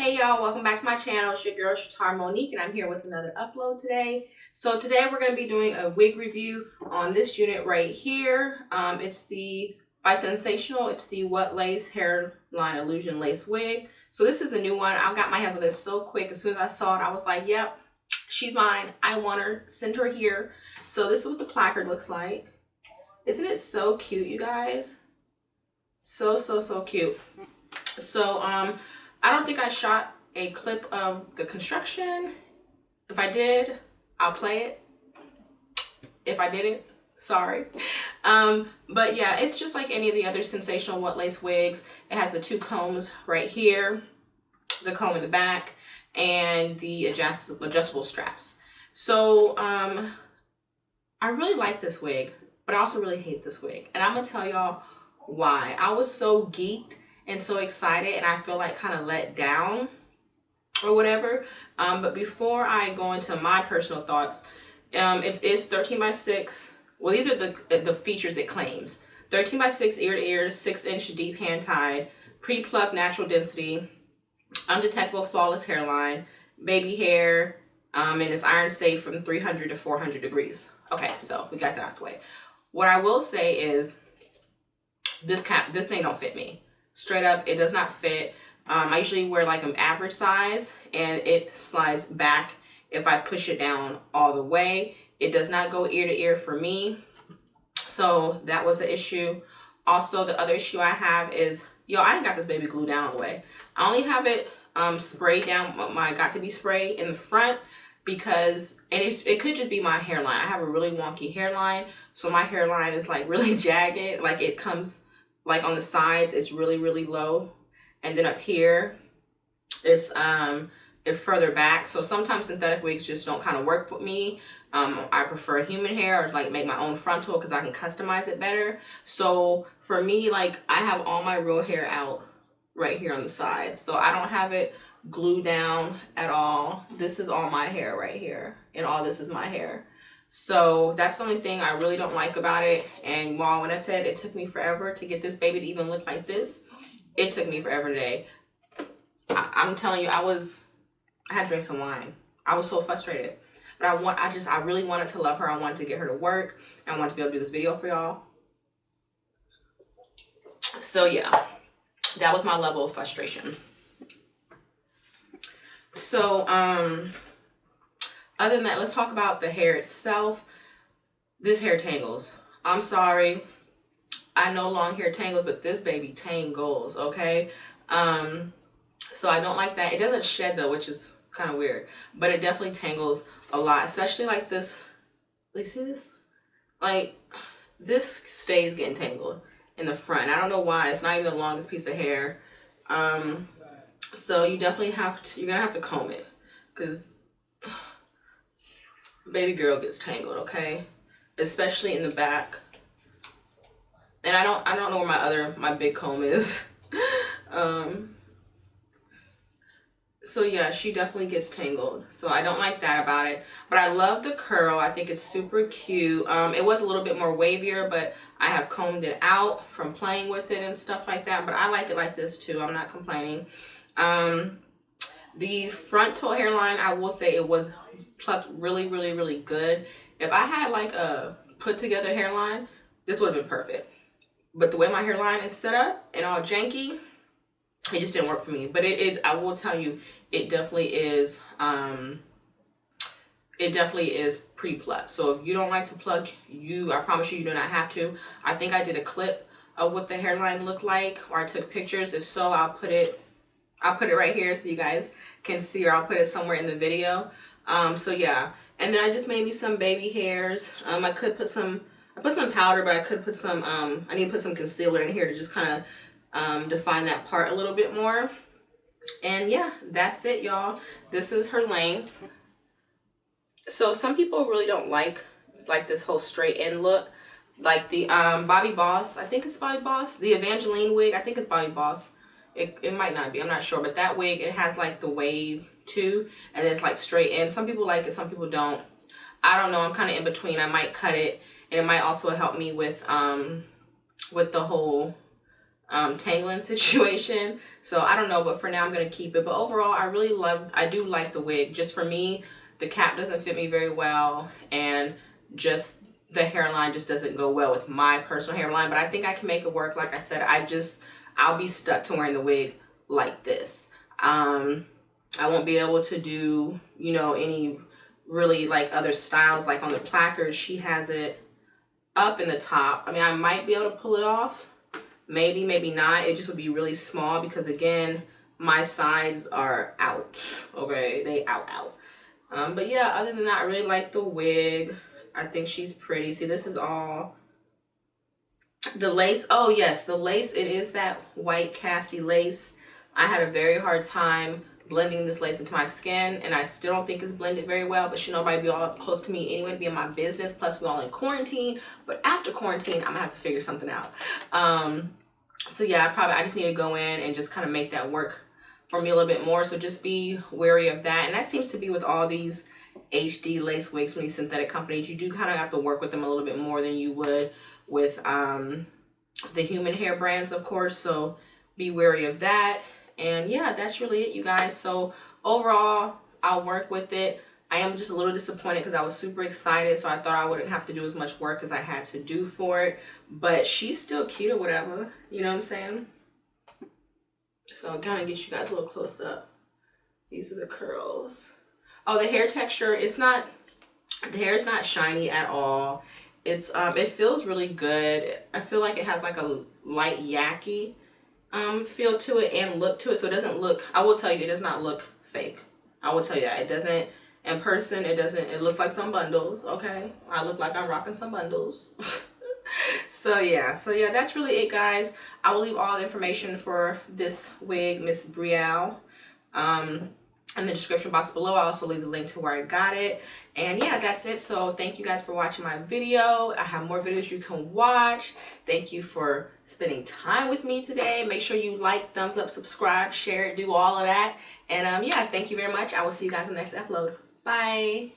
Hey y'all, welcome back to my channel. It's your girl Chetara Monique, and I'm here with another upload today. So today we're going to be doing a wig review on this unit right here. It's the by Sensationnel. It's the What Lace Hairline Illusion Lace Wig. So this is the new one. I got my hands on this so quick. As soon as I saw it, I was like, yep, she's mine. I want her. Send her here. So this is what the placard looks like. Isn't it so cute, you guys? So cute. So I don't think I shot a clip of the construction. If I did, I'll play it. If I didn't, sorry. But yeah, it's just like any of the other Sensationnel What Lace wigs. It has the two combs right here, the comb in the back, and the adjustable straps. So I really like this wig, but I also really hate this wig. And I'm gonna tell y'all why. I was so geeked and so excited, and I feel like kind of let down or whatever. But before I go into my personal thoughts, it is 13 by 6. Well, these are the features it claims. 13 by 6 ear to ear, 6-inch deep hand tied, pre-plucked natural density, undetectable flawless hairline, baby hair, and it's iron safe from 300 to 400 degrees. Okay, so we got that out the way. What I will say is this thing don't fit me. Straight up, it does not fit. I usually wear like an average size, and it slides back if I push it down all the way. It does not go ear to ear for me. So that was the issue. Also, the other issue I have is, I ain't got this baby glued down all the way. I only have it sprayed down, my Got2B spray in the front, because, and it could just be my hairline. I have a really wonky hairline, so my hairline is like really jagged. Like it comes like on the sides, it's really low, and then up here it's further back. So sometimes synthetic wigs just don't kind of work with me. I prefer human hair, or like make my own frontal because I can customize it better. So for me, like I have all my real hair out right here on the side, so I don't have it glued down at all. This is all my hair right here, and all this is my hair. So that's the only thing I really don't like about it. And while when I said it took me forever to get this baby to even look like this, it took me forever today. I'm telling you, I had to drink some wine. I was so frustrated. But I really wanted to love her. I wanted to get her to work. I wanted to be able to do this video for y'all. So yeah, that was my level of frustration. So other than that, let's talk about the hair itself. This hair tangles. I'm sorry. I know long hair tangles, but this baby tangles, okay? So I don't like that. It doesn't shed though, which is kind of weird, but it definitely tangles a lot, especially like this. You see this? Like this stays getting tangled in the front. I don't know why. It's not even the longest piece of hair. So you definitely you're gonna have to comb it, because baby girl gets tangled, okay? Especially in the back. And I don't know where my big comb is. So yeah, she definitely gets tangled. So I don't like that about it. But I love the curl. I think it's super cute. It was a little bit more wavier, but I have combed it out from playing with it and stuff like that. But I like it like this too. I'm not complaining. The frontal hairline, I will say it was plucked really good. If I had like a put together hairline, this would have been perfect. But the way my hairline is set up and all janky, it just didn't work for me. But I will tell you, it definitely is pre-plucked. So if you don't like to pluck, I promise you do not have to. I think I did a clip of what the hairline looked like, or I took pictures. If so, I'll put it right here so you guys can see, or I'll put it somewhere in the video. So yeah, and then I just made me some baby hairs. I put some powder, but I could put some I need to put some concealer in here to just kind of define that part a little bit more. And yeah, that's it, y'all. This is her length. So some people really don't like this whole straight end look. Like the Bobbi Boss, I think it's Bobbi Boss. The Evangeline wig, I think it's Bobbi Boss. It might not be, I'm not sure. But that wig, it has like the wave too, and it's like straight end. Some people like it, some people don't. I don't know, I'm kind of in between. I might cut it, and it might also help me with the whole tangling situation. So I don't know, but for now I'm gonna keep it. But overall, I do like the wig. Just for me, the cap doesn't fit me very well, and just the hairline just doesn't go well with my personal hairline. But I think I can make it work. Like I said, I'll be stuck to wearing the wig like this. I won't be able to do, you know, any really like other styles. Like on the placard, she has it up in the top. I mean, I might be able to pull it off. Maybe, maybe not. It just would be really small because, again, my sides are out. Okay, they out. But yeah, other than that, I really like the wig. I think she's pretty. See, this is all the lace. Oh yes, the lace. It is that white casty lace. I had a very hard time blending this lace into my skin, and I still don't think it's blended very well, but nobody be all close to me anyway to be in my business. Plus we're all in quarantine, but after quarantine I'm gonna have to figure something out. So yeah, I just need to go in and just kind of make that work for me a little bit more. So just be wary of that. And that seems to be with all these HD lace wigs from these synthetic companies. You do kind of have to work with them a little bit more than you would with the human hair brands, of course. So be wary of that. And yeah, that's really it, you guys. So overall, I'll work with it. I am just a little disappointed because I was super excited, so I thought I wouldn't have to do as much work as I had to do for it. But she's still cute or whatever, you know what I'm saying? So I'll kind of get you guys a little close up. These are the curls. Oh, the hair texture, the hair is not shiny at all. It feels really good. I feel like it has like a light yucky feel to it and look to it. So it doesn't look, I will tell you, it does not look fake. I will tell you that. It doesn't, in person, it looks like some bundles, okay? I look like I'm rocking some bundles. So yeah, that's really it, guys. I will leave all the information for this wig, Miss Brielle, in the description box below. I'll also leave the link to where I got it. And yeah, that's it. So thank you guys for watching my video. I have more videos you can watch. Thank you for spending time with me today. Make sure you like, thumbs up, subscribe, share, do all of that. And yeah, thank you very much. I will see you guys in the next upload. Bye.